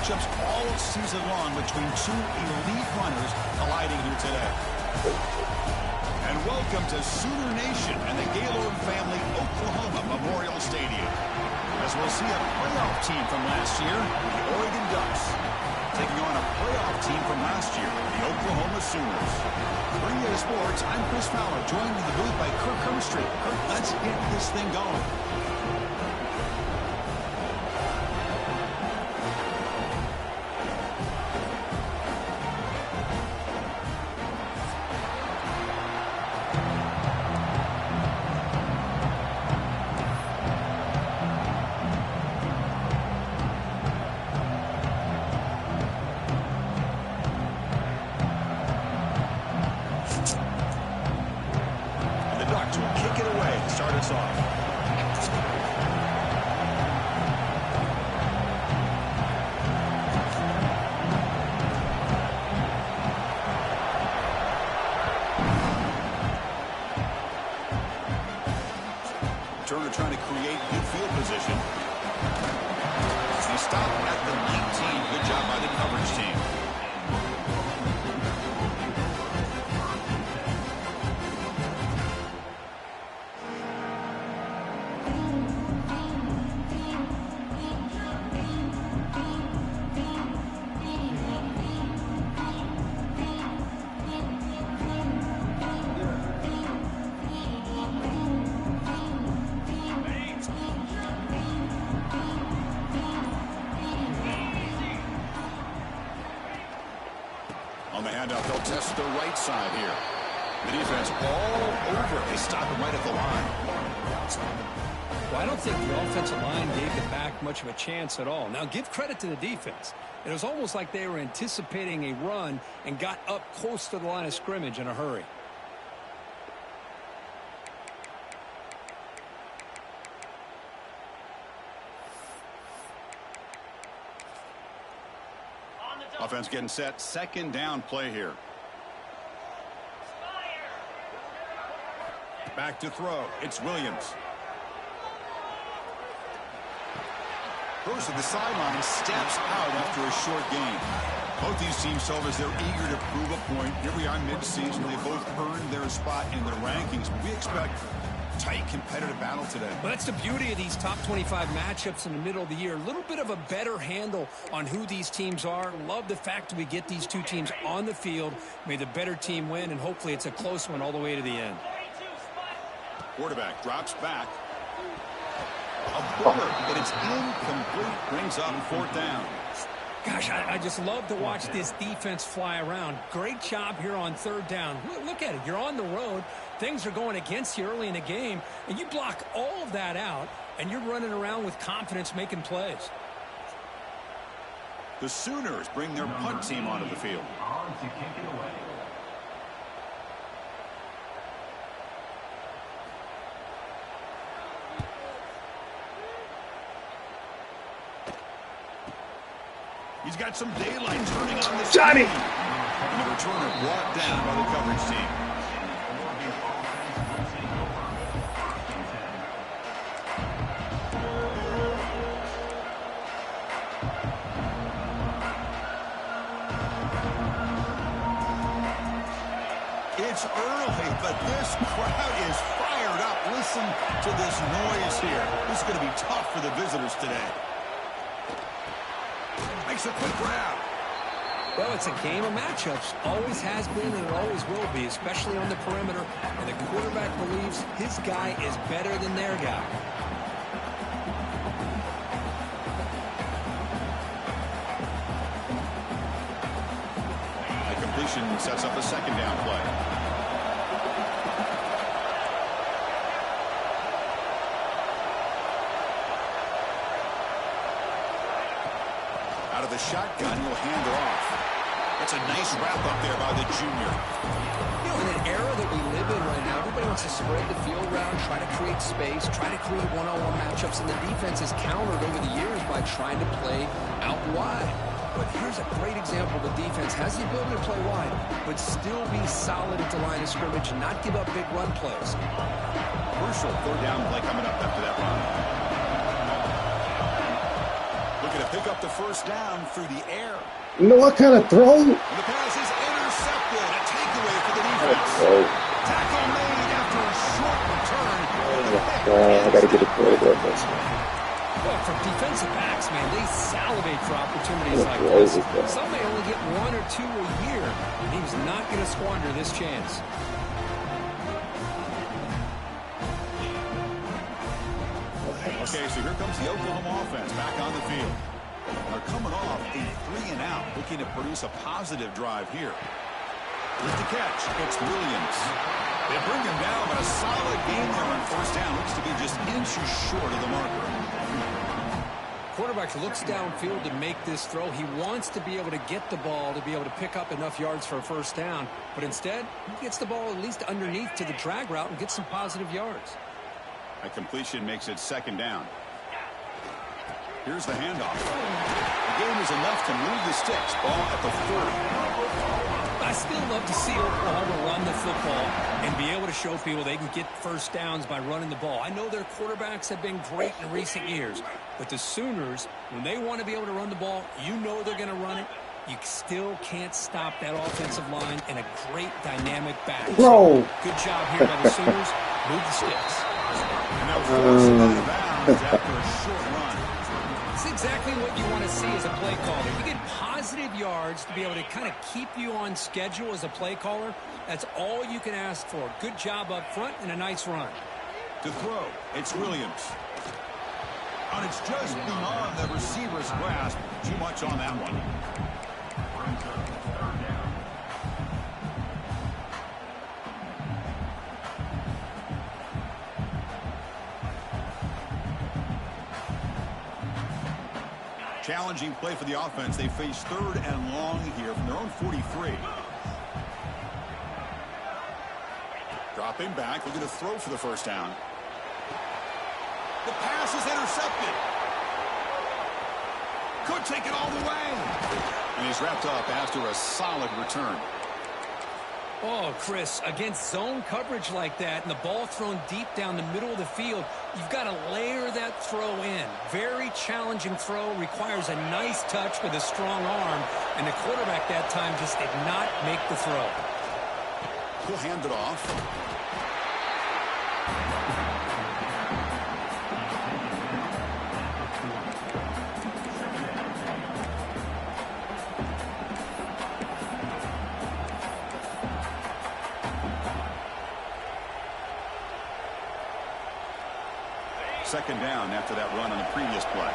matchups all season long between two elite runners colliding here today. And welcome to Sooner Nation and the Gaylord Family Oklahoma Memorial Stadium, as we'll see a playoff team from last year, the Oregon Ducks, taking on a playoff team from last year, the Oklahoma Sooners. For EA Sports, I'm Chris Fowler, joined in the booth by Kirk Herbstreit. Kirk, let's get this thing going. Turner trying to create good field position. He stopped at the 19. Good job by the coverage team. On the handout, they'll test the right side here. The defense all over. They stop it right at the line. Well, I don't think the offensive line gave the back much of a chance at all. Now, give credit to the defense. It was almost like they were anticipating a run and got up close to the line of scrimmage in a hurry. Offense getting set. Second down play here. Back to throw. It's Williams. Goes to the sideline and steps out after a short gain. Both these teams show us they're eager to prove a point. Here we are mid-season. They both earned their spot in the rankings. But we expect tight competitive battle today. Well, that's the beauty of these top 25 matchups in the middle of the year. A little bit of a better handle on who these teams are. Love the fact that we get these two teams on the field. May the better team win, and hopefully it's a close one all the way to the end. Quarterback drops back. A bullet, and it's incomplete. Brings up fourth down. Gosh, I just love to watch this defense fly around. Great job here on third down. Look at it. You're on the road. Things are going against you early in the game, and you block all of that out, and you're running around with confidence making plays. The Sooners bring their punt team onto the field. He's got some daylight turning on the Johnny. And the returner brought down by the coverage team. It's early, but this crowd is fired up. Listen to this noise here. This is going to be tough for the visitors today. Makes a quick grab. Well, it's a game of matchups. Always has been and it always will be, especially on the perimeter. And the quarterback believes his guy is better than their guy. The completion sets up a second down play. Out of the shotgun, he'll hand it off. That's a nice wrap up there by the junior. You know, in an era that we live in right now, everybody wants to spread the field around, try to create space, try to create one-on-one matchups, and the defense has countered over the years by trying to play out wide. But here's a great example. The defense has the ability to play wide, but still be solid at the line of scrimmage and not give up big run plays. Crucial third down play coming up after that run. Looking to pick up the first down through the air. You know what kind of throw? And the pass is intercepted. A takeaway for the defense. Tackle made after a short return. I got to get a play there first. Well, for defensive backs, man, they salivate for opportunities like this. Some may only get 1 or 2 a year, and he's not going to squander this chance. Okay, so here comes the Oklahoma offense back on the field. They're coming off a 3-and-out, looking to produce a positive drive here. Here's the catch. It's Williams. They bring him down, but a solid game there on first down. Looks to be just inches short of the marker. Quarterback looks downfield to make this throw. He wants to be able to get the ball to be able to pick up enough yards for a first down. But instead, he gets the ball at least underneath to the drag route and gets some positive yards. A completion makes it second down. Here's the handoff. The game is enough to move the sticks. Ball at the 40. I still love to see Oklahoma run the football and be able to show people they can get first downs by running the ball. I know their quarterbacks have been great in recent years, but the Sooners, when they want to be able to run the ball, you know they're going to run it. You still can't stop that offensive line and a great dynamic back. So, good job here by the Sooners. Move the sticks. And that force him out of bounds after a short run. It's exactly what you want to see as a play caller. You get positive yards to be able to kind of keep you on schedule as a play caller. That's all you can ask for. Good job up front and a nice run. To throw, it's Williams. And it's just beyond the receiver's grasp. Too much on that one. Challenging play for the offense. They face 3rd and long here from their own 43. Dropping back, looking to throw for the first down. The pass is intercepted. Could take it all the way. And he's wrapped up after a solid return. Oh, Chris, against zone coverage like that and the ball thrown deep down the middle of the field, you've got to layer that throw in. Very challenging throw, requires a nice touch with a strong arm, and the quarterback that time just did not make the throw. He'll hand it off. Second down after that run on the previous play.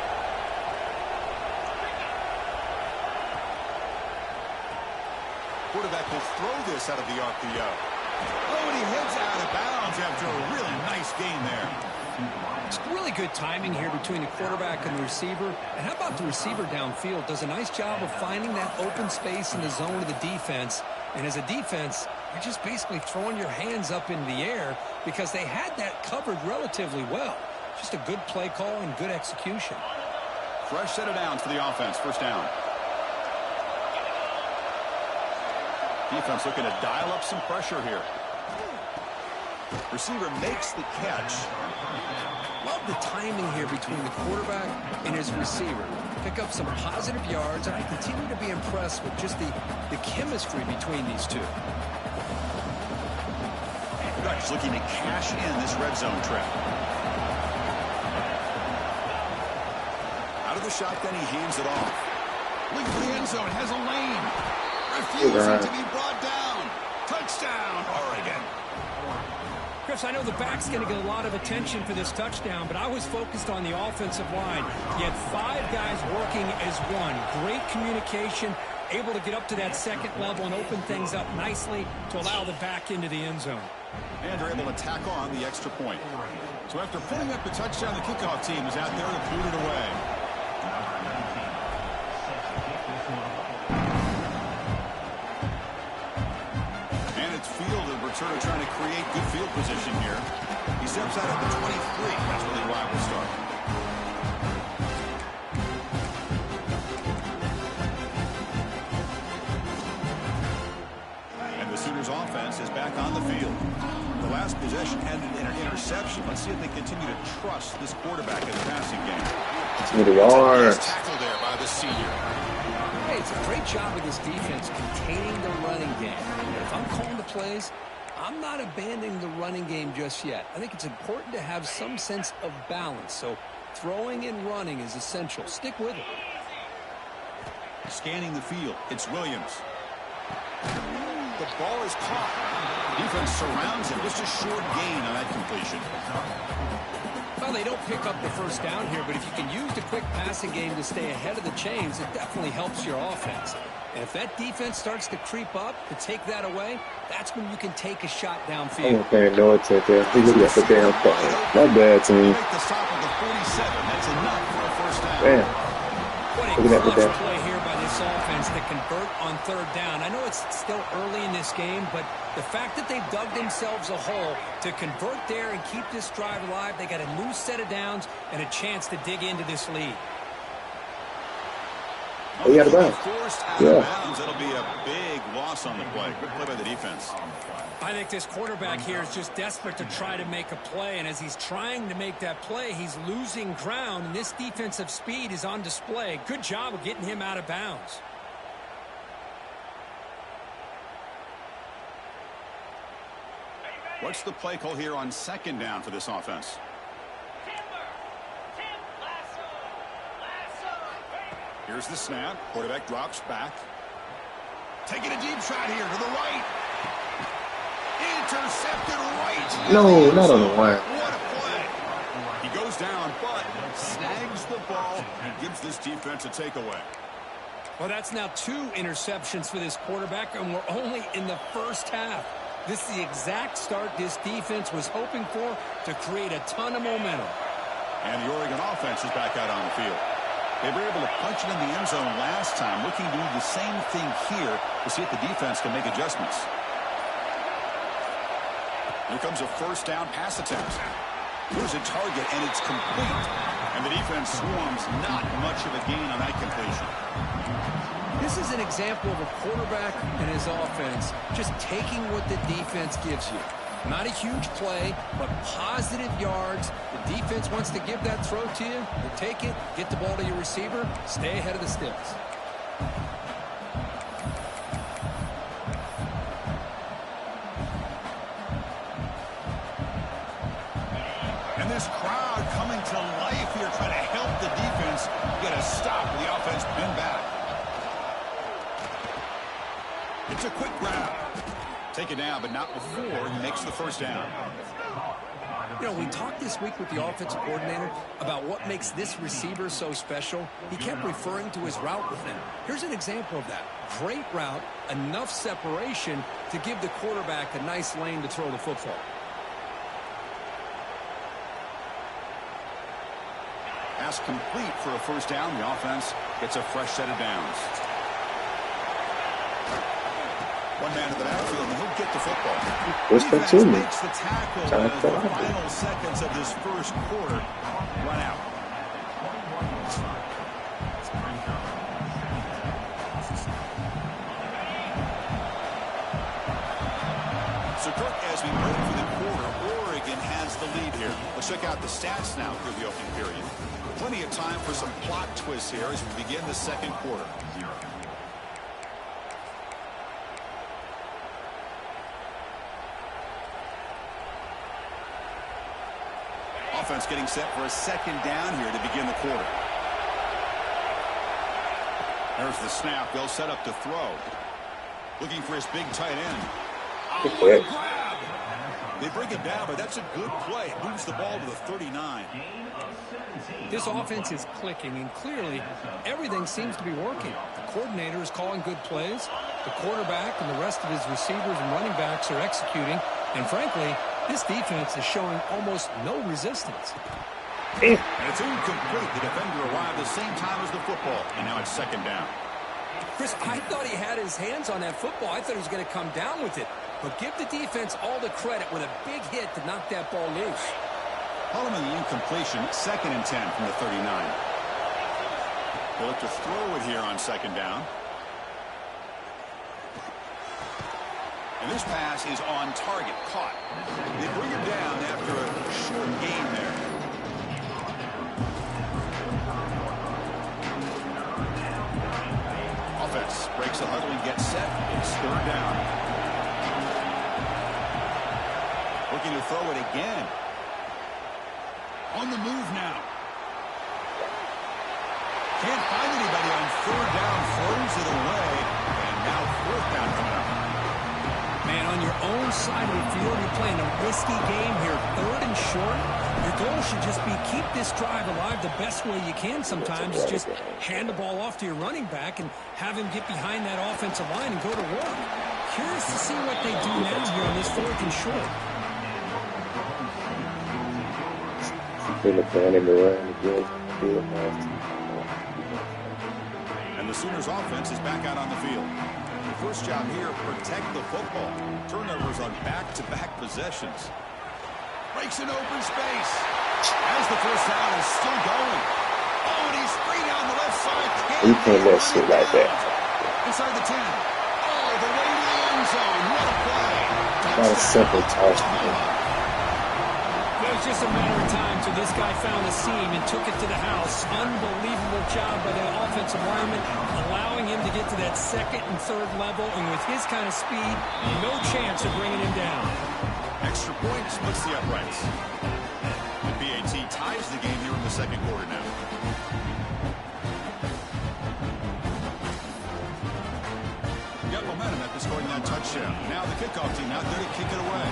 Quarterback will throw this out of the RPO. Oh, and he heads out of bounds after a really nice gain there. It's really good timing here between the quarterback and the receiver. And how about the receiver downfield? Does a nice job of finding that open space in the zone of the defense. And as a defense, you're just basically throwing your hands up in the air because they had that covered relatively well. Just a good play call and good execution. Fresh set of downs for the offense. First down. Defense looking to dial up some pressure here. Receiver makes the catch. Love the timing here between the quarterback and his receiver. Pick up some positive yards, and I continue to be impressed with just the chemistry between these two. Dutch looking to cash in this red zone trap. Out of the shotgun, he hands it off. Looking for the end zone, has a lane. Refusing to be brought down. Touchdown, Oregon. Chris, I know the back's going to get a lot of attention for this touchdown, but I was focused on the offensive line. You had 5 guys working as one. Great communication, able to get up to that second level and open things up nicely to allow the back into the end zone. And they're able to tack on the extra point. So after putting up the touchdown, the kickoff team is out there to boot it away. Returner trying to create good field position here. He steps out at the 23. That's where the drive will start. And the Sooners offense is back on the field. The last possession ended in an interception. Let's see if they continue to trust this quarterback in the passing game. Give me the yards. Tackle there by the senior. Hey, it's a great job of this defense containing the running game. But if I'm calling the plays, I'm not abandoning the running game just yet. I think it's important to have some sense of balance. So throwing and running is essential. Stick with it. Scanning the field, it's Williams. The ball is caught. Defense surrounds him. Just a short gain on that completion. Well, they don't pick up the first down here, but if you can use the quick passing game to stay ahead of the chains, it definitely helps your offense. And if that defense starts to creep up to take that away, that's when you can take a shot downfield. Okay, no attention. He really got the damn ball. Not bad, team. Make the stop at the 47. That's enough for a first down. Damn. What Looking a at the clutch damn. play here by this offense to convert on third down. I know it's still early in this game, but the fact that they've dug themselves a hole to convert there and keep this drive alive, they got a new set of downs and a chance to dig into this lead. Oh, he had a bounce. Forced out Yeah. of bounds. That'll be a big loss on the play. Good play by the defense. I think this quarterback here is just desperate to try to make a play, and as he's trying to make that play, he's losing ground, and this defensive speed is on display. Good job of getting him out of bounds. What's the play call here on second down for this offense? Here's the snap. Quarterback drops back. Taking a deep shot here to the right. Intercepted right. No, not on the line. What a play. He goes down, but snags the ball and gives this defense a takeaway. Well, that's now 2 interceptions for this quarterback, and we're only in the first half. This is the exact start this defense was hoping for to create a ton of momentum. And the Oregon offense is back out on the field. They were able to punch it in the end zone last time, looking to do the same thing here to see if the defense can make adjustments. Here comes a first down pass attempt. Here's a target, and it's complete. And the defense swarms, not much of a gain on that completion. This is an example of a quarterback and his offense just taking what the defense gives you. Not a huge play, but positive yards. The defense wants to give that throw to you. You take it, get the ball to your receiver, stay ahead of the sticks. And this crowd coming to life here, trying to help the defense get a stop with the offense pinned back. It's a quick grab. Take it down, but not before he makes the first down. You know, we talked this week with the offensive coordinator about what makes this receiver so special. He kept referring to his route with him. Here's an example of that. Great route, enough separation to give the quarterback a nice lane to throw the football. Pass complete for a first down. The offense gets a fresh set of downs. One man to the backfield, and he'll get the football. What's that to me? Makes the tackle as the final seconds of this first quarter run out. So, Kirk, as we move through the quarter, Oregon has the lead here. Let's check out the stats now through the opening period. Plenty of time for some plot twists here as we begin the second quarter. Offense getting set for a second down here to begin the quarter. There's the snap. They'll set up to throw. Looking for his big tight end. Good play. Grab. They bring it down, but that's a good play. It moves the ball to the 39. This offense is clicking, and clearly everything seems to be working. The coordinator is calling good plays. The quarterback and the rest of his receivers and running backs are executing. And frankly, this defense is showing almost no resistance. And it's incomplete. The defender arrived the same time as the football, and now it's second down. Chris, I thought he had his hands on that football. I thought he was going to come down with it. But give the defense all the credit with a big hit to knock that ball loose. Following the incompletion, 2nd and 10 from the 39. They'll look to throw it here on second down. And this pass is on target, caught. They bring it down after a short gain there. offense breaks the huddle and gets set. It's third down. Looking to throw it again. On the move now. Can't find anybody on third down. Throws it away. And now fourth down coming up. Man, on your own side of the field, you're playing a risky game here. Third and short. Your goal should just be keep this drive alive the best way you can sometimes. Just hand the ball off to your running back and have him get behind that offensive line and go to work. Curious to see what they do now here on this fourth and short. And the Sooners offense is back out on the field. First job here, protect the football. Turnovers on back-to-back possessions. Breaks an open space. As the first down is still going. Oh, and he's free down the left side. You can't let shit like that. Inside the 10. Oh, the way to the end zone. What a play. Not a simple touchdown. It was just a matter of time till this guy found a seam and took it to the house. Unbelievable job by the offensive lineman, allowing him to get to that second and third level. And with his kind of speed, no chance of bringing him down. Extra point splits the uprights. And BAT ties the game here in the second quarter now. Got momentum after scoring that touchdown. Now the kickoff team out there to kick it away.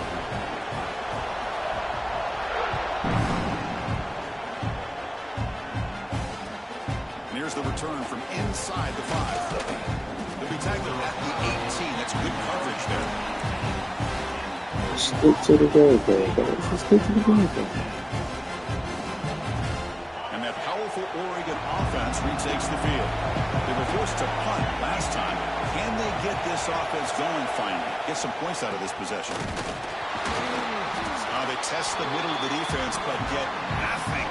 And here's the return from inside the 5. They'll be tackled at the 18. That's good coverage there. Stick to the game plan, guys. Just stick to the game plan. And that powerful Oregon offense retakes the field. They were forced to punt last time. Can they get this offense going finally? Get some points out of this possession. They test the middle of the defense, but get nothing.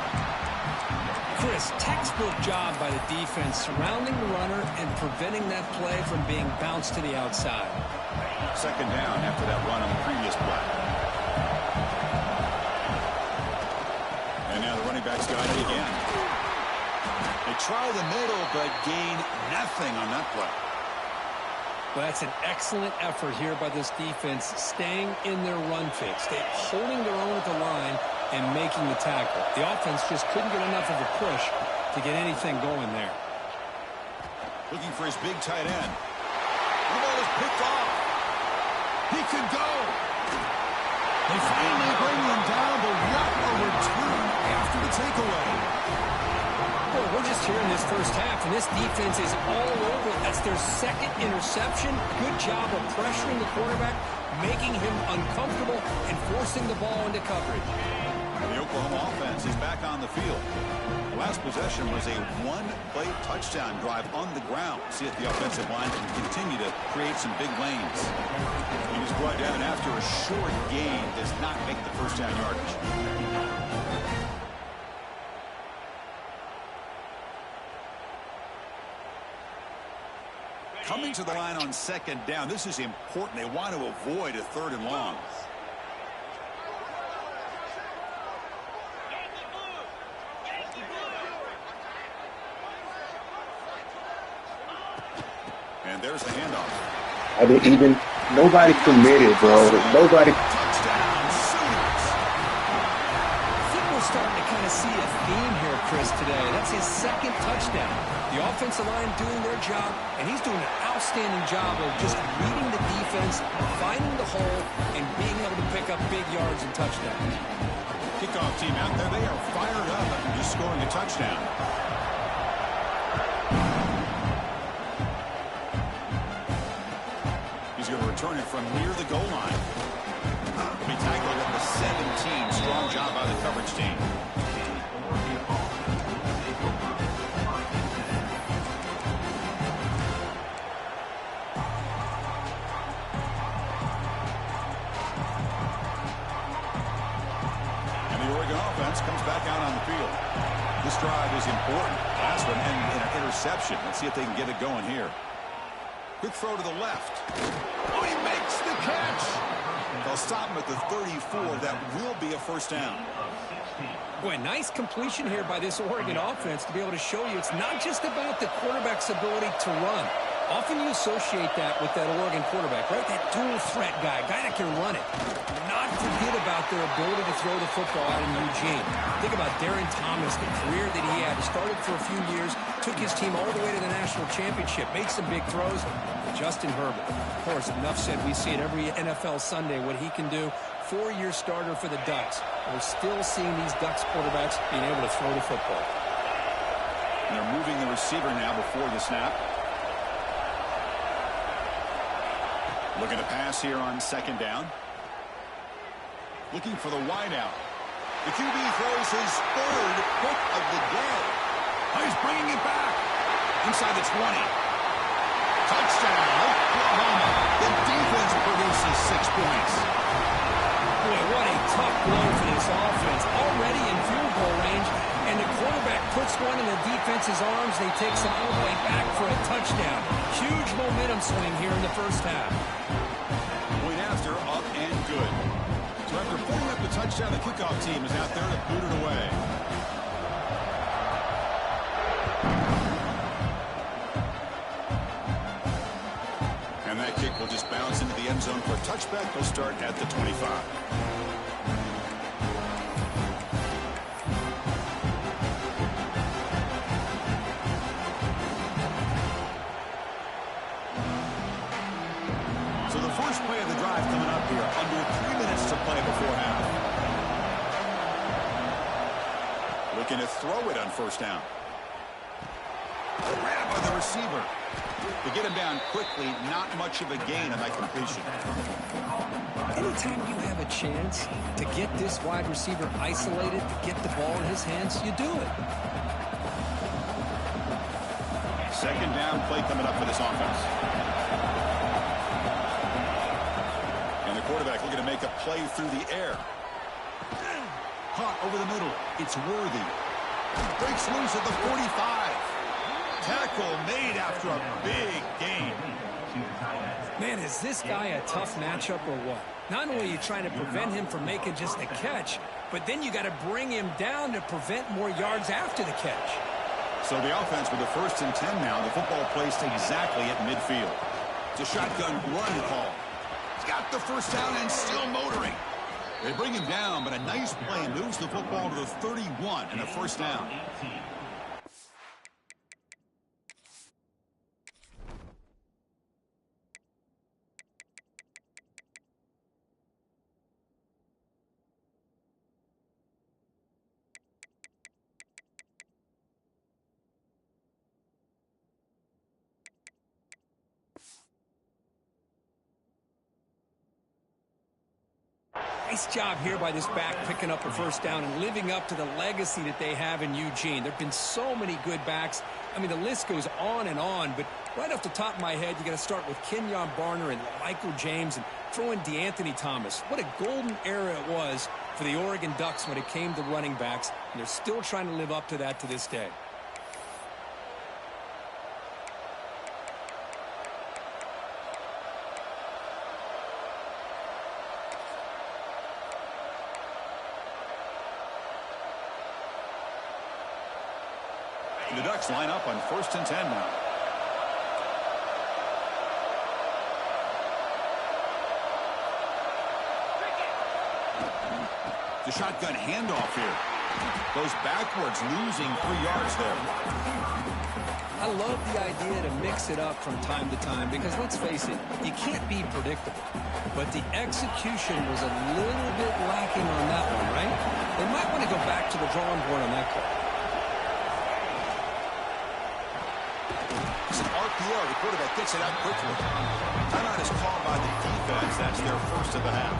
Chris, textbook job by the defense surrounding the runner and preventing that play from being bounced to the outside. Second down after that run on the previous play. And now the running backs got it again. They try the middle, but gain nothing on that play. Well, that's an excellent effort here by this defense, staying in their run fix. They're holding their own at the line and making the tackle. The offense just couldn't get enough of a push to get anything going there. Looking for his big tight end. The ball is picked off. He could go. They finally bring him down, but what a return after the takeaway. Well, we're just here in this first half, and this defense is all over it. That's their second interception. Good job of pressuring the quarterback, making him uncomfortable, and forcing the ball into coverage. The Oklahoma offense is back on the field. The last possession was a one-play touchdown drive on the ground. See if the offensive line can continue to create some big lanes. He was brought down after a short gain, does not make the first down yardage. Coming to the line on second down, this is important. They want to avoid a third and long. And there's the handoff. I didn't even, nobody committed, bro. Nobody. Touchdown, Sooners. I think we're starting to kind of see a theme here, Chris, today. That's his second touchdown. The offensive line doing their job, and he's doing an outstanding job of just reading the defense, finding the hole, and being able to pick up big yards and touchdowns. Kickoff team out there, they are fired up after just scoring a touchdown. He's going to return it from near the goal line. He'll be tackled at the 17. Strong job by the coverage team. Comes back out on the field. This drive is important. Last one ended in an interception. Let's see if they can get it going here. Quick throw to the left. Oh, he makes the catch. They'll stop him at the 34. That will be a first down. Boy, nice completion here by this Oregon offense to be able to show you it's not just about the quarterback's ability to run. Often you associate that with that Oregon quarterback, right? That dual threat guy that can run it. Not forget about their ability to throw the football out in Eugene. Think about Darren Thomas, the career that he had. He started for a few years, took his team all the way to the national championship, made some big throws. Justin Herbert, of course, enough said. We see it every NFL Sunday what he can do. 4-year starter for the Ducks. We're still seeing these Ducks quarterbacks being able to throw the football. And they're moving the receiver now before the snap. Looking to pass here on second down. Looking for the wideout. The QB throws his third pick of the day. Oh, he's bringing it back. Inside the 20. Touchdown, Oklahoma. The defense produces 6 points. Boy, what a tough blow for this offense. Already in field goal range, and the quarterback puts one in the defense's arms. They take some all the way back for a touchdown. Huge momentum swing here in the first half. Point after, up and good. So after pulling up the touchdown, the kickoff team is out there to boot it away. And that kick will just bounce into the end zone for a touchback. They'll start at the 25. So the first play of the drive coming up here. Under 3 minutes to play before half. Looking to throw it on first down. Grab by the receiver. To get him down quickly, not much of a gain on that completion. Anytime you have a chance to get this wide receiver isolated, to get the ball in his hands, you do it. Second down play coming up for this offense. And the quarterback looking to make a play through the air. Caught over the middle. It's Worthy. Breaks loose at the 45. Tackle made after a big gain. Man, is this guy a tough matchup or what? Not only are you trying to prevent him from making just a catch, but then you got to bring him down to prevent more yards after the catch. So the offense with the 1st and 10 now. The football placed exactly at midfield. It's a shotgun run call. He's got the first down and still motoring. They bring him down, but a nice play moves the football to the 31 and a first down. Nice job here by this back picking up a first down and living up to the legacy that they have in Eugene. There have been so many good backs. I mean, the list goes on and on, but right off the top of my head, you got to start with Kenyon Barner and Michael James and throw in DeAnthony Thomas. What a golden era it was for the Oregon Ducks when it came to running backs, and they're still trying to live up to that to this day. The Ducks line up on 1st and 10 now. The shotgun handoff here. Goes backwards, losing 3 yards there. I love the idea to mix it up from time to time because, let's face it, you can't be predictable. But the execution was a little bit lacking on that one, right? They might want to go back to the drawing board on that call. It's an RPO. The quarterback gets it out quickly. Timeout is called by the defense. That's their first of the half.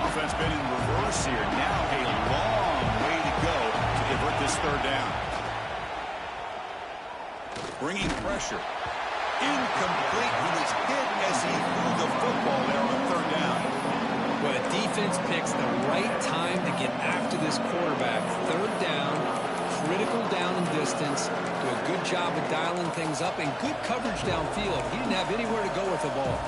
Offense been in reverse here. Now a long way to go to convert this third down. Bringing pressure. Incomplete. He was hit as he threw the football there on third down. Well, the defense picks the right time to get after this quarterback. Third down, critical down and distance. Do a good job of dialing things up and good coverage downfield. He didn't have anywhere to go with the ball.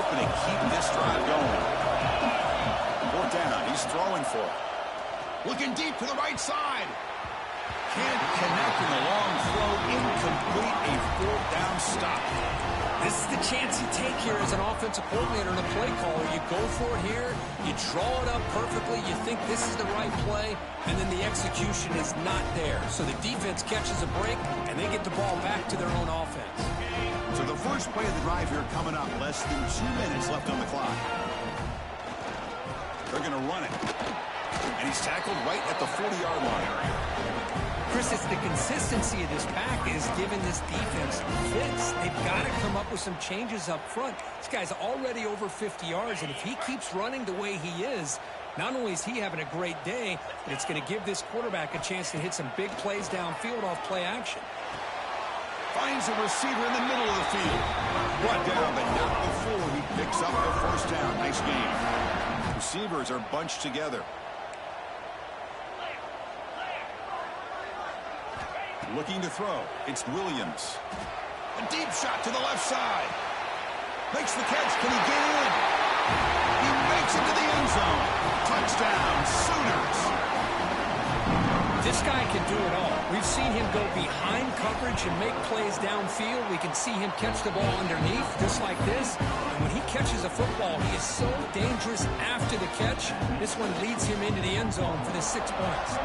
hoping to keep this drive going. Fourth down. He's throwing for it. Looking deep to the right side. Can't connect in the long throw. Incomplete. A fourth down stop. This is the chance you take here as an offensive coordinator and a play caller. You go for it here. You draw it up perfectly. You think this is the right play, and then the execution is not there. So the defense catches a break, and they get the ball back to their own offense. So the first play of the drive here coming up. Less than 2 minutes left on the clock. They're going to run it. And he's tackled right at the 40-yard line. Chris, it's the consistency of this pack is giving this defense fits. They've got to come up with some changes up front. This guy's already over 50 yards, and if he keeps running the way he is, not only is he having a great day, but it's going to give this quarterback a chance to hit some big plays downfield off play action. Finds a receiver in the middle of the field. Brought down, but not before he picks up the first down. Nice game. Receivers are bunched together. Looking to throw. It's Williams. A deep shot to the left side. Makes the catch. Can he get in? He makes it to the end zone. Touchdown, Sooners. This guy can do it all. We've seen him go behind coverage and make plays downfield. We can see him catch the ball underneath, just like this. And when he catches a football, he is so dangerous after the catch. This one leads him into the end zone for the 6 points.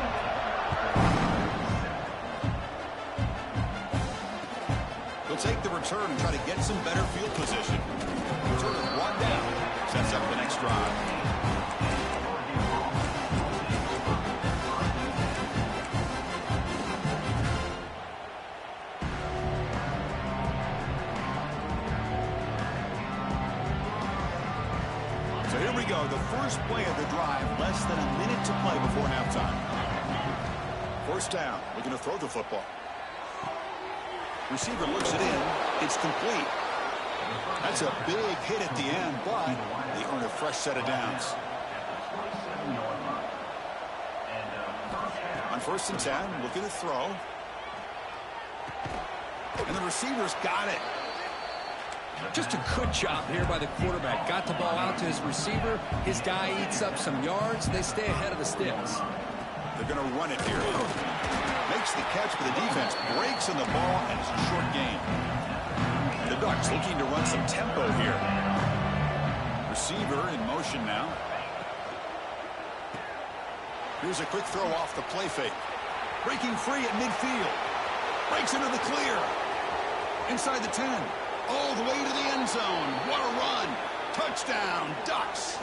He'll take the return and try to get some better field position. Return is brought down. Sets up the next drive. So here we go. The first play of the drive. Less than a minute to play before halftime. First down. Looking to throw the football. Receiver looks it in. It's complete. That's a big hit at the end, but they earn a fresh set of downs. On 1st and 10, looking to throw. And the receiver's got it. Just a good job here by the quarterback. Got the ball out to his receiver. His guy eats up some yards. They stay ahead of the sticks. They're going to run it here. Makes the catch, but the defense breaks in the ball, and it's a short game. The Ducks looking to run some tempo here. Receiver in motion now. Here's a quick throw off the play fake. Breaking free at midfield. Breaks into the clear. Inside the 10. All the way to the end zone. What a run. Touchdown, Ducks.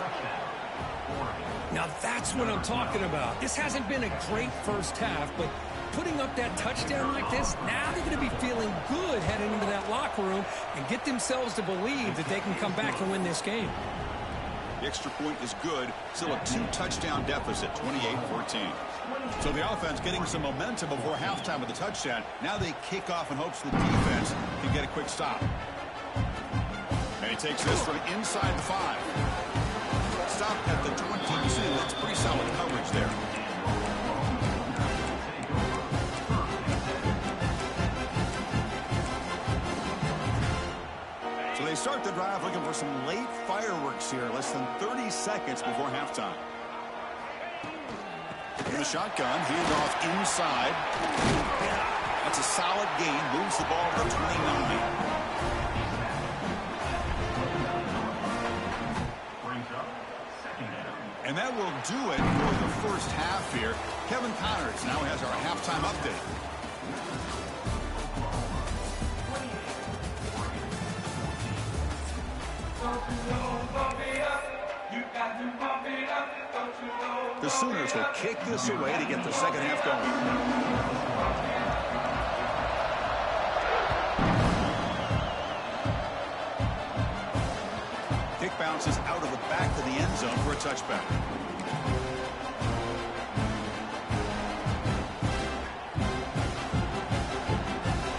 Now that's what I'm talking about. This hasn't been a great first half, but putting up that touchdown like this, now they're going to be feeling good heading into that locker room and get themselves to believe that they can come back and win this game. The extra point is good. Still a 2-touchdown deficit, 28-14. So the offense getting some momentum before halftime with the touchdown. Now they kick off in hopes the defense can get a quick stop. And he takes this from inside the 5. Stop at the 22. That's pretty solid coverage there. So they start the drive looking for some late fireworks here. Less than 30 seconds before halftime. In the shotgun, handed off inside. That's a solid gain. Moves the ball to 29. And that will do it for the first half here. Kevin Connors now has our halftime update. The Sooners will kick this away to get the second half going. Kick bounces out of the back of the end zone for a touchback.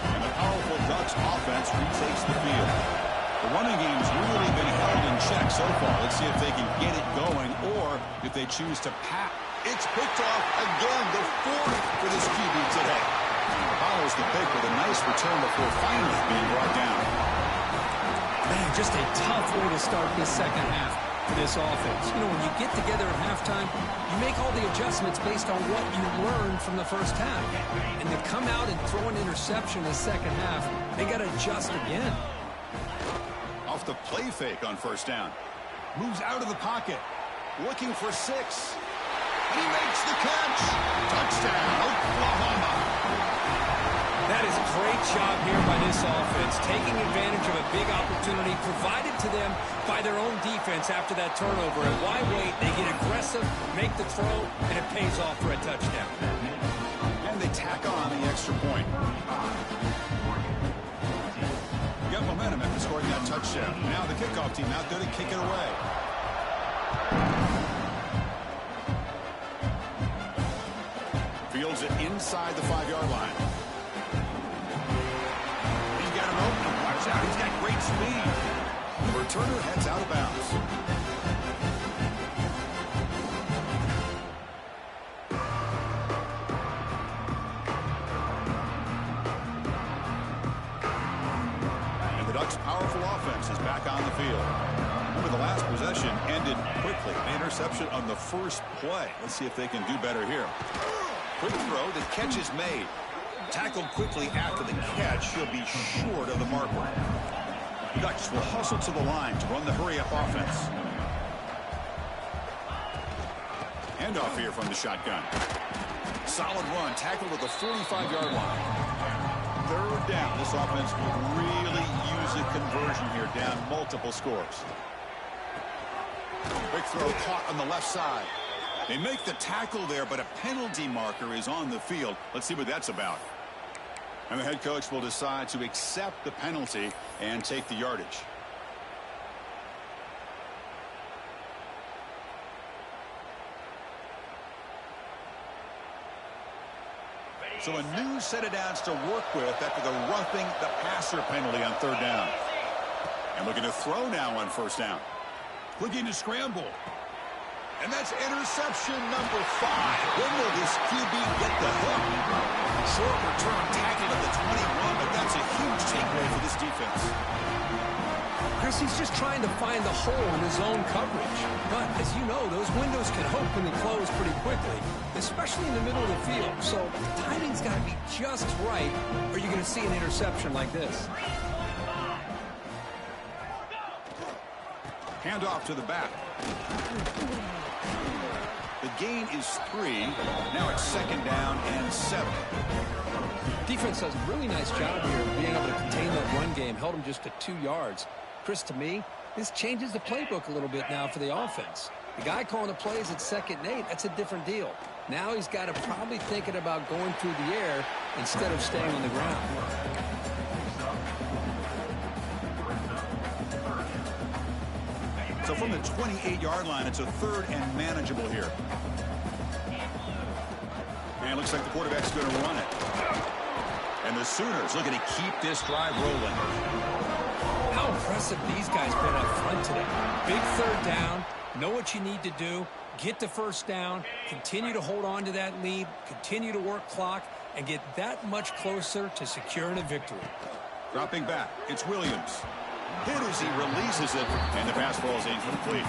And the powerful Ducks offense retakes the field. The running game's really been held in check so far. Let's see if they can get it going or if they choose to pass. It's picked off again, the 4th for this QB today. Follows the pick with a nice return before finally being brought down. Man, just a tough way to start this second half for this offense. You know, when you get together at halftime, you make all the adjustments based on what you learned from the first half. And to come out and throw an interception in the second half, they got to adjust again. Off the play fake on first down. Moves out of the pocket. Looking for 6. And he makes the catch. Touchdown, Oklahoma. That is a great job here by this offense, taking advantage of a big opportunity provided to them by their own defense after that turnover. And why wait? They get aggressive, make the throw, and it pays off for a touchdown. And they tack on the extra point. Got momentum after scoring that touchdown. Now the kickoff team out there to kick it away. Fields it inside the 5-yard line. He's got him open. Watch out. He's got great speed. The returner heads out of bounds. And the Ducks' powerful offense is back on the field. Remember, the last possession ended quickly. An interception on the first play. Let's see if they can do better here. Quick throw, the catch is made. Tackled quickly after the catch, he'll be short of the marker. Ducks will hustle to the line to run the hurry-up offense. Handoff here from the shotgun. Solid run, tackled at the 45-yard line. Third down, this offense will really use a conversion here, down multiple scores. Quick throw caught on the left side. They make the tackle there, but a penalty marker is on the field. Let's see what that's about. And the head coach will decide to accept the penalty and take the yardage. So a new set of downs to work with after the roughing the passer penalty on third down. And looking to throw now on first down. Looking to scramble. And that's interception number 5. When will this QB get the hook? Short return tackled at the 21, but that's a huge takeaway for this defense. Chris, he's just trying to find the hole in his own coverage. But, as you know, those windows can open and close pretty quickly, especially in the middle of the field. So the timing's got to be just right, or you're going to see an interception like this. Handoff to the back. The gain is 3. Now it's second down and 7. Defense does a really nice job here of being able to contain that run game. Held him just to 2 yards. Chris, to me, this changes the playbook a little bit now for the offense. The guy calling the plays at 2nd and 8, that's a different deal. Now he's got to probably thinking about going through the air instead of staying on the ground. So from the 28-yard line, it's a 3rd and manageable here. And it looks like the quarterback's going to run it. And the Sooners looking to keep this drive rolling. How impressive these guys been up front today. Big 3rd down, know what you need to do, get the first down, continue to hold on to that lead, continue to work clock, and get that much closer to securing a victory. Dropping back, it's Williams. Hit as he releases it, and the pass ball is incomplete.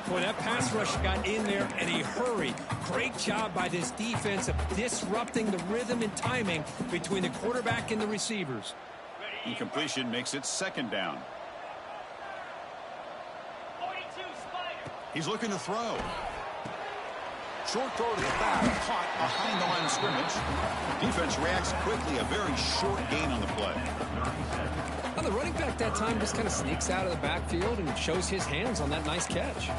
Boy, that pass rush got in there in a hurry. Great job by this defense of disrupting the rhythm and timing between the quarterback and the receivers. Incompletion makes it second down. He's looking to throw. Short throw to the back, caught behind the line of scrimmage. Defense reacts quickly, a very short gain on the play. Well, the running back that time just kind of sneaks out of the backfield and shows his hands on that nice catch.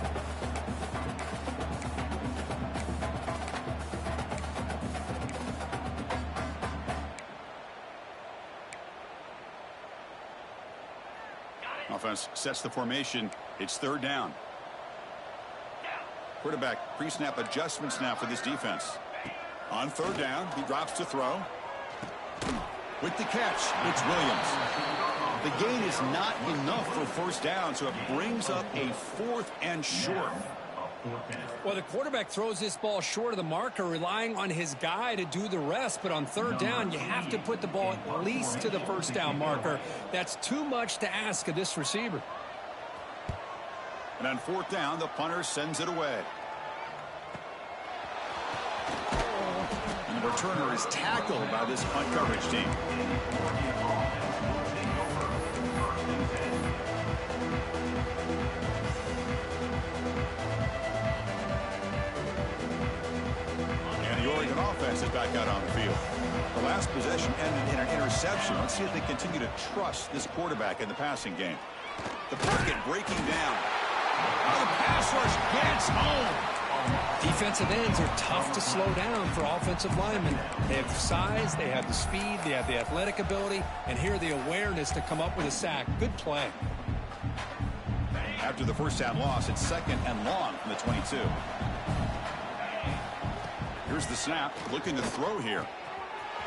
Offense sets the formation. It's 3rd down. Quarterback pre-snap adjustments now for this defense. On 3rd down, he drops to throw. With the catch, it's Williams. The gain is not enough for first down, so it brings up a 4th and short. Well, the quarterback throws this ball short of the marker, relying on his guy to do the rest. But on third down, you have to put the ball at least to the first down marker. That's too much to ask of this receiver. And on fourth down, the punter sends it away. And the returner is tackled by this punt coverage team. The Oregon offense is back out on the field. The last possession ended in an interception. Let's see if they continue to trust this quarterback in the passing game. The pocket breaking down. Now the pass rush gets home. Defensive ends are tough to slow down for offensive linemen. They have the size, they have the speed, they have the athletic ability, and here the awareness to come up with a sack. Good play. After the first down loss, it's second and long from the 22. Here's the snap, looking to throw here.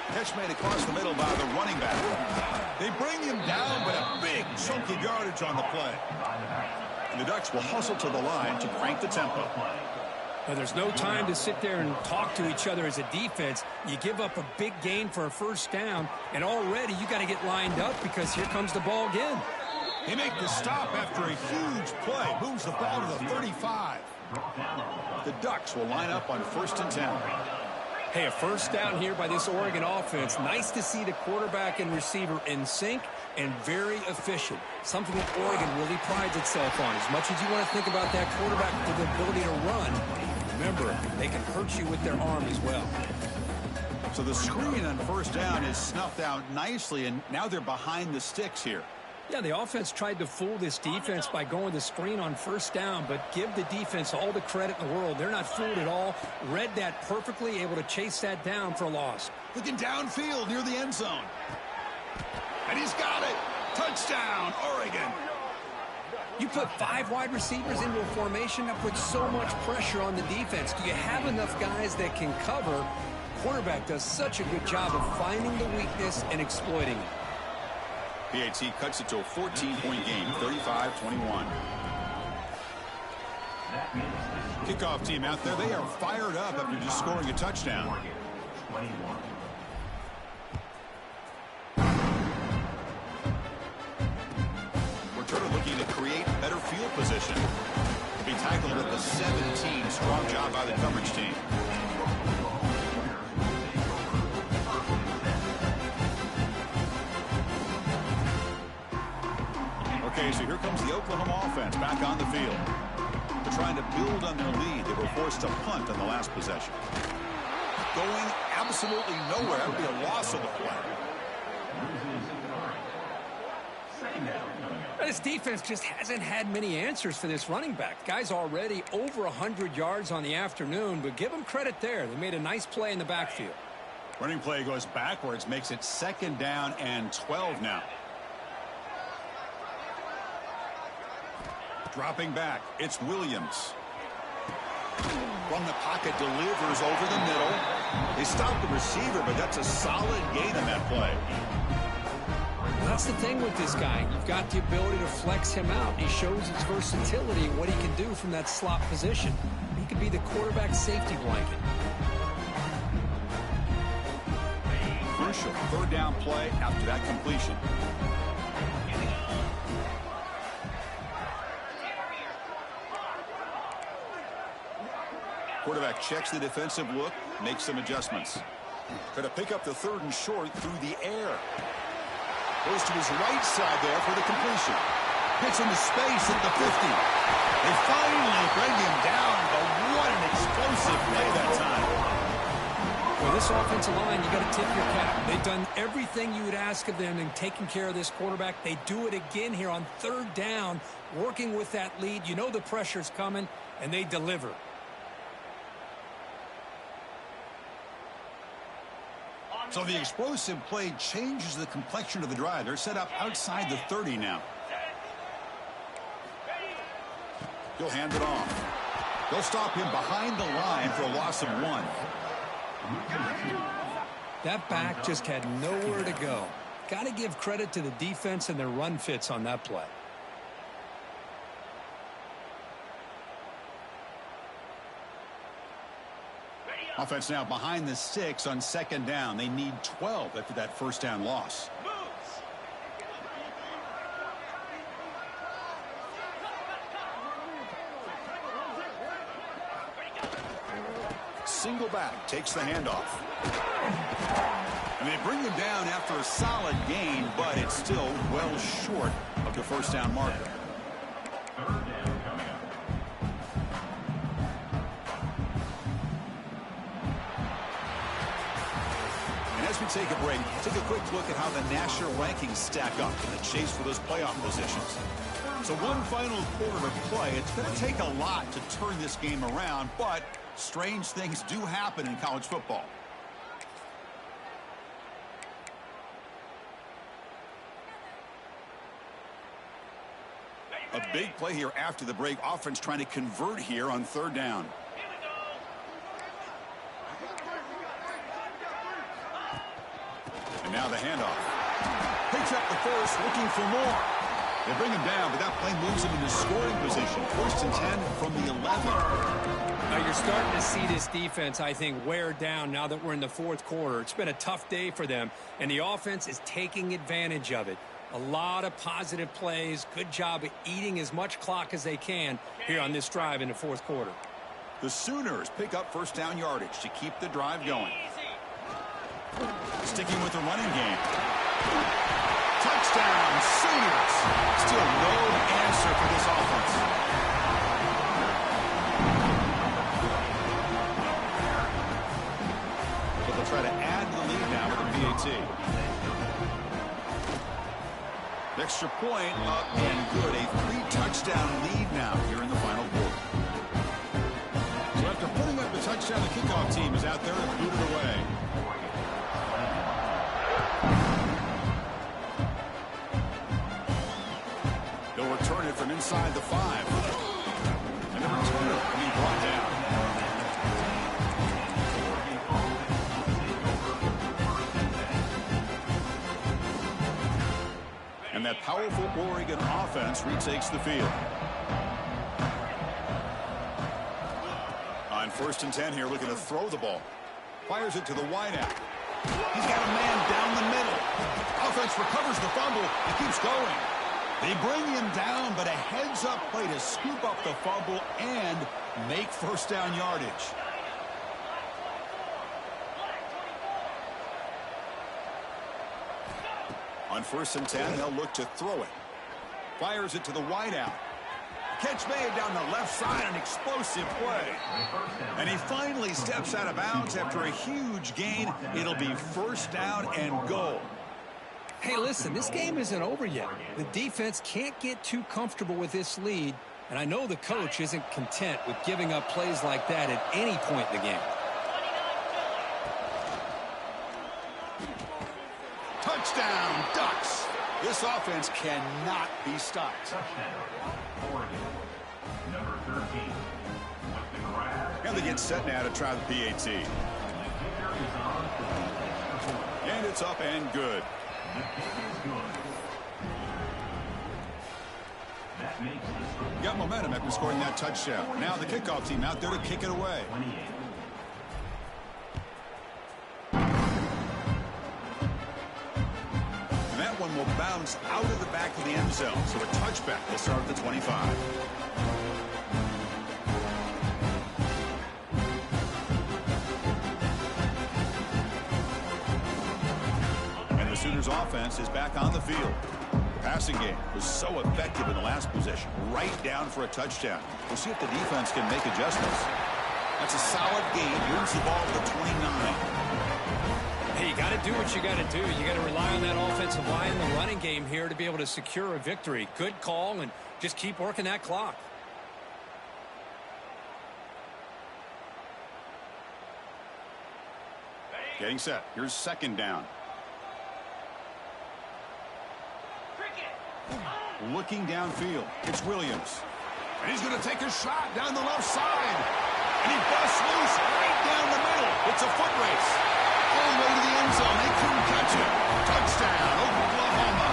Catch made across the middle by the running back. They bring him down, but a big chunky yardage on the play. And the Ducks will hustle to the line to crank the tempo. Now, there's no time to sit there and talk to each other as a defense. You give up a big gain for a first down, and already you got to get lined up because here comes the ball again. They make the stop after a huge play. Moves the ball to the 35. The Ducks will line up on 1st and 10. Hey, a first down here by this Oregon offense. Nice to see the quarterback and receiver in sync and very efficient. Something that Oregon really prides itself on. As much as you want to think about that quarterback with the ability to run, remember, they can hurt you with their arm as well. So the screen on first down is snuffed out nicely, and now they're behind the sticks here. Yeah, the offense tried to fool this defense by going the screen on first down, but give the defense all the credit in the world. They're not fooled at all. Read that perfectly, able to chase that down for a loss. Looking downfield near the end zone. And he's got it. Touchdown, Oregon. You put 5 wide receivers into a formation that puts so much pressure on the defense. Do you have enough guys that can cover? Quarterback does such a good job of finding the weakness and exploiting it. PAT cuts it to a 14-point game, 35-21. Kickoff team out there, they are fired up after just scoring a touchdown. Returner looking to create better field position. He tackled at the 17. Strong job by the coverage team. Okay, so here comes the Oklahoma offense back on the field. They're trying to build on their lead. They were forced to punt on the last possession. Going absolutely nowhere. That would be a loss of the play. This defense just hasn't had many answers for this running back. Guy's already over 100 yards on the afternoon, but give him credit there. They made a nice play in the backfield. Running play goes backwards, makes it 2nd down and 12 now. Dropping back, it's Williams. From the pocket, delivers over the middle. They stop the receiver, but that's a solid gain on that play. That's the thing with this guy. You've got the ability to flex him out. He shows his versatility and what he can do from that slot position. He could be the quarterback safety blanket. Crucial 3rd down play after that completion. Quarterback checks the defensive look, makes some adjustments. Going to pick up the 3rd and short through the air. Goes to his right side there for the completion. Hits into space at the 50. They finally bring him down, but what an explosive play that time. Well, this offensive line, you got to tip your cap. They've done everything you would ask of them in taking care of this quarterback. They do it again here on 3rd down, working with that lead. You know the pressure's coming, and they deliver. So the explosive play changes the complexion of the drive. They're set up outside the 30 now. He'll hand it off. They'll stop him behind the line for a loss of 1. That back just had nowhere to go. Got to give credit to the defense and their run fits on that play. Offense now behind the 6 on second down. They need 12 after that first down loss. Single back takes the handoff. And they bring him down after a solid gain, but it's still well short of the first down marker. And as we take a break, take a quick look at how the national rankings stack up in the chase for those playoff positions. So one final quarter to play. It's going to take a lot to turn this game around, but strange things do happen in college football. A big play here after the break. Offense trying to convert here on third down. And now the handoff. Picks up the first, looking for more. They bring him down, but that play moves him into scoring position. First and 10 from the 11. Now you're starting to see this defense, I think, wear down now that we're in the fourth quarter. It's been a tough day for them, and the offense is taking advantage of it. A lot of positive plays. Good job of eating as much clock as they can here on this drive in the fourth quarter. The Sooners pick up first down yardage to keep the drive going. Sticking with the running game. Touchdown, Sooners. Still no answer for this offense. But they'll try to add the lead now with a PAT. Extra point up and good. A 3-touchdown lead now here in the final quarter. So after putting up the touchdown, the kickoff team is out there and booted away. They'll return it from inside the 5. And the returner will be brought down. And that powerful Oregon offense retakes the field. On first and 10 here, looking to throw the ball. Fires it to the wideout. He's got a man down the middle. Offense recovers the fumble and keeps going. They bring him down, but a heads-up play to scoop up the fumble and make first down yardage. On first and 10, they'll look to throw it. Fires it to the wideout. Catch made down the left side, an explosive play. And he finally steps out of bounds after a huge gain. It'll be first down and goal. Hey, listen, this game isn't over yet. The defense can't get too comfortable with this lead, and I know the coach isn't content with giving up plays like that at any point in the game. Touchdown, Ducks. This offense cannot be stopped. Touchdown, Oregon. Number 13. With the grab. And they get set now to try the PAT. And it's up and good. The kick is good. That makes the Got momentum after scoring that touchdown. Now the kickoff team out there to kick it away. 28. That one will bounce out of the back of the end zone. So a touchback will start at the 25. And the Sooners offense is back on the field. The passing game was so effective in the last possession. Right down for a touchdown. We'll see if the defense can make adjustments. That's a solid gain. Moves the ball to the 29. Hey, you got to do what you got to do. You got to rely on that offensive line in the running game here to be able to secure a victory. Good call, and just keep working that clock. Getting set. Here's second down. Looking downfield. It's Williams. And he's going to take a shot down the left side. And he busts loose right down the middle. It's a foot race. All the way to the end zone. They couldn't catch it. Touchdown, Oklahoma.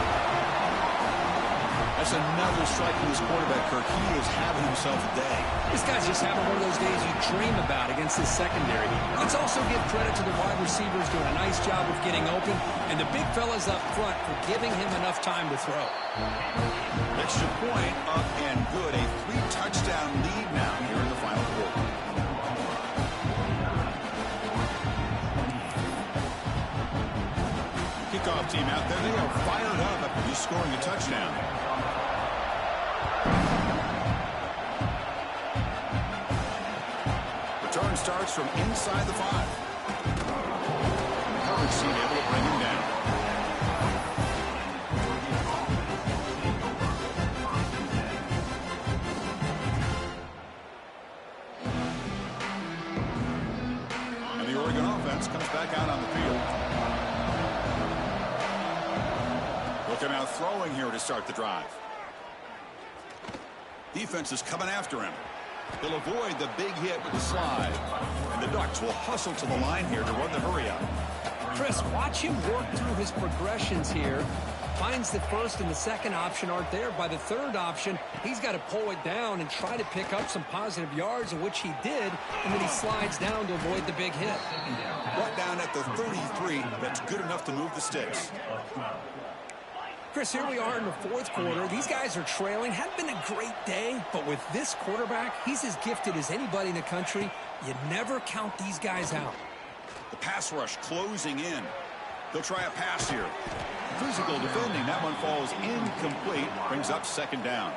A That's another strike from this quarterback, Kirk. He is having himself a day. This guy's just having one of those days you dream about against his secondary. Let's also give credit to the wide receivers doing a nice job of getting open, and the big fellas up front for giving him enough time to throw. Extra point up and good. A 3-touchdown lead now here in the final quarter. Kickoff team out there. They are fired up after just scoring a touchdown. Return starts from inside the 5. Coverage team able to bring him down. And the Oregon offense comes back out on the field. Looking out throwing here to start the drive. Defense is coming after him. He'll avoid the big hit with the slide. And the Ducks will hustle to the line here to run the hurry up. Chris, watch him work through his progressions here. Finds the first and the second option aren't there. By the third option, he's got to pull it down and try to pick up some positive yards, of which he did, and then he slides down to avoid the big hit. Brought down at the 33. That's good enough to move the sticks. Chris, here we are in the fourth quarter. These guys are trailing. Hadn't been a great day, but with this quarterback, he's as gifted as anybody in the country. You never count these guys out. The pass rush closing in. They'll try a pass here. Physical defending. That one falls incomplete. Brings up second down.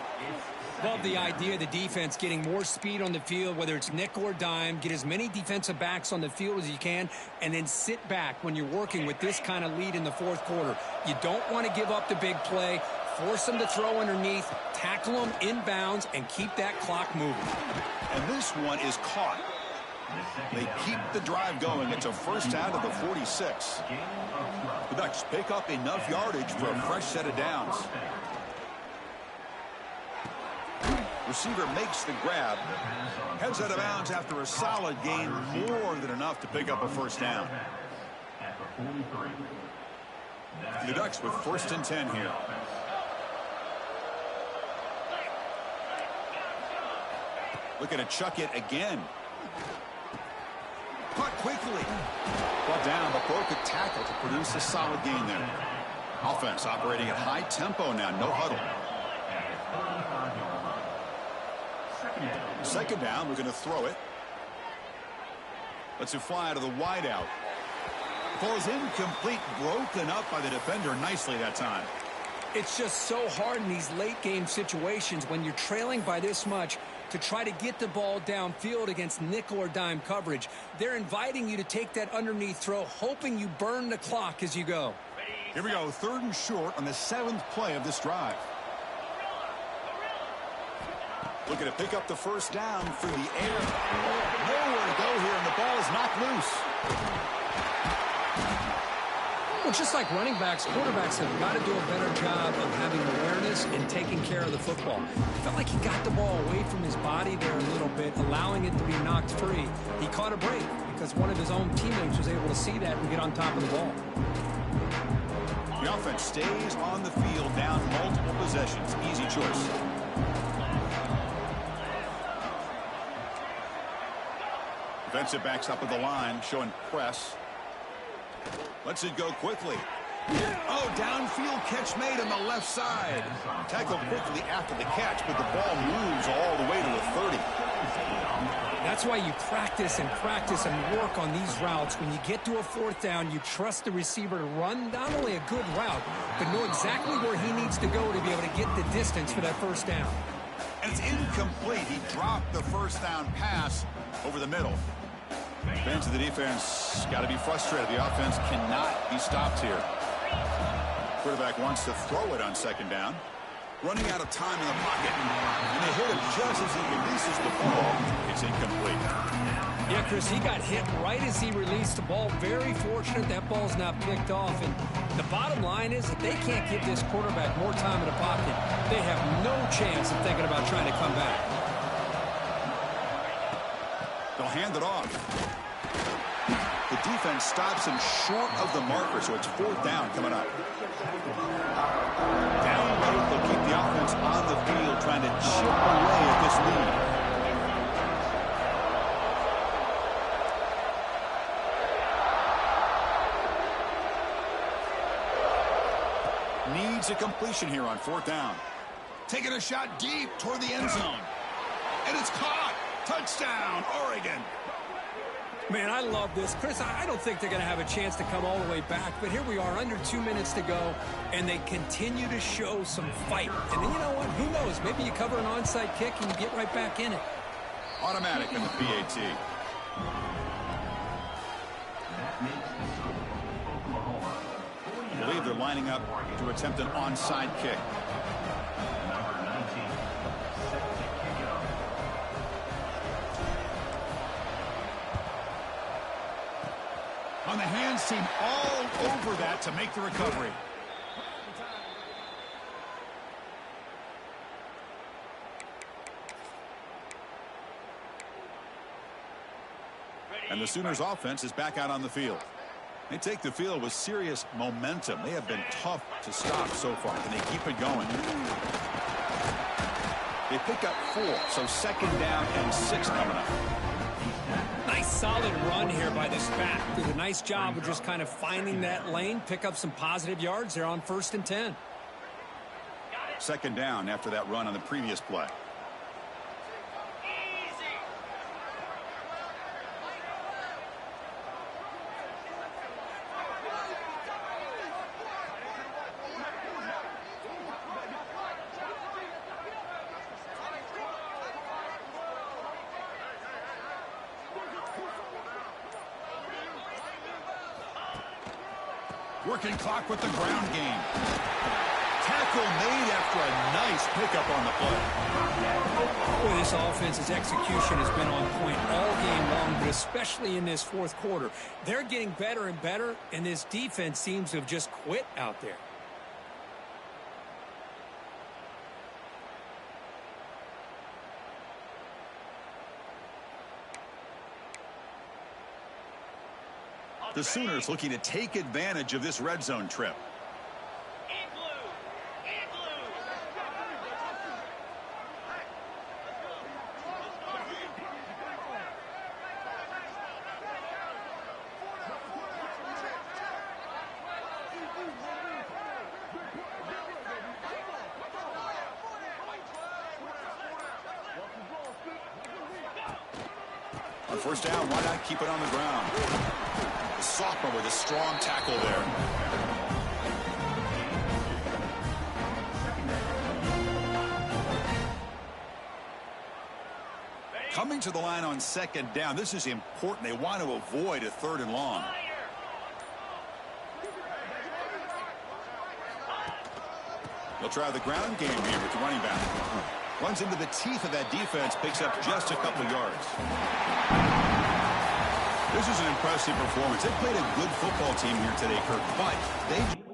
Love the idea of the defense getting more speed on the field, whether it's nickel or dime. Get as many defensive backs on the field as you can, and then sit back when you're working with this kind of lead in the fourth quarter. You don't want to give up the big play. Force them to throw underneath, tackle them inbounds, and keep that clock moving. And this one is caught. They keep the drive going. It's a first out of the 46. The Ducks pick up enough yardage for a fresh set of downs. Receiver makes the grab. Heads out of bounds after a solid gain, more than enough to pick up a first down. The Ducks with first and 10 here. Looking to chuck it again. Caught quickly. Brought down, but broke a tackle to produce a solid gain there. Offense operating at high tempo now, no huddle. Second down, we're going to throw it. Lets it fly to the wideout. Falls incomplete, broken up by the defender nicely that time. It's just so hard in these late game situations when you're trailing by this much to try to get the ball downfield against nickel or dime coverage. They're inviting you to take that underneath throw, hoping you burn the clock as you go. Here we go, third and short on the 7th play of this drive. Looking to pick up the first down through the air. Nowhere to go here, and the ball is knocked loose. Well, just like running backs, quarterbacks have got to do a better job of having awareness and taking care of the football. Felt like he got the ball away from his body there a little bit, allowing it to be knocked free. He caught a break because one of his own teammates was able to see that and get on top of the ball. The offense stays on the field, down multiple possessions. Easy choice. Defensive backs up at the line, showing press. Lets it go quickly. Oh, downfield catch made on the left side. Tackled quickly after the catch, but the ball moves all the way to the 30. That's why you practice and work on these routes. When you get to a fourth down, you trust the receiver to run not only a good route, but know exactly where he needs to go to be able to get the distance for that first down. And it's incomplete. He dropped the first down pass over the middle. Fans of the defense got to be frustrated. The offense cannot be stopped here. Quarterback wants to throw it on second down. Running out of time in the pocket. And they hit him just as he releases the ball. It's incomplete. Yeah, Chris, he got hit right as he released the ball. Very fortunate that ball's not picked off. And the bottom line is that they can't give this quarterback more time in the pocket. They have no chance of thinking about trying to come back. They'll hand it off. The defense stops him short of the marker, so it's fourth down coming up. Down low, they'll keep the offense chip away at this lead. Needs a completion here on 4th down. Taking a shot deep toward the end zone. And it's caught. Touchdown, Oregon. Man, I love this. Chris, I don't think they're going to have a chance to come all the way back, but here we are, under 2 minutes to go, and they continue to show some fight. And then, you know what? Who knows? Maybe you cover an onside kick and you get right back in it. Automatic in the PAT. I believe they're lining up to attempt an onside kick. On the hands team all over that to make the recovery. And the Sooners offense is back out on the field. They take the field with serious momentum. They have been tough to stop so far. Can they keep it going? They pick up 4, so 2nd down and 6 coming up. Nice solid run here by this back. Did a nice job of just kind of finding that lane, pick up some positive yards. They're on 1st and 10. 2nd down after that run on the previous play. Working clock with the ground game. Tackle made after a nice pickup on the play. Boy, this offense's execution has been on point all game long, but especially in this 4th quarter. They're getting better and better, and this defense seems to have just quit out there. The Sooners looking to take advantage of this red zone trip. On 1st down, why not keep it on the ground? The sophomore with a strong tackle there. Coming to the line on 2nd down. This is important. They want to avoid a 3rd and long. They'll try the ground game here with the running back. Runs into the teeth of that defense, picks up just a couple yards. This is an impressive performance. They played a good football team here today, Kirk, but they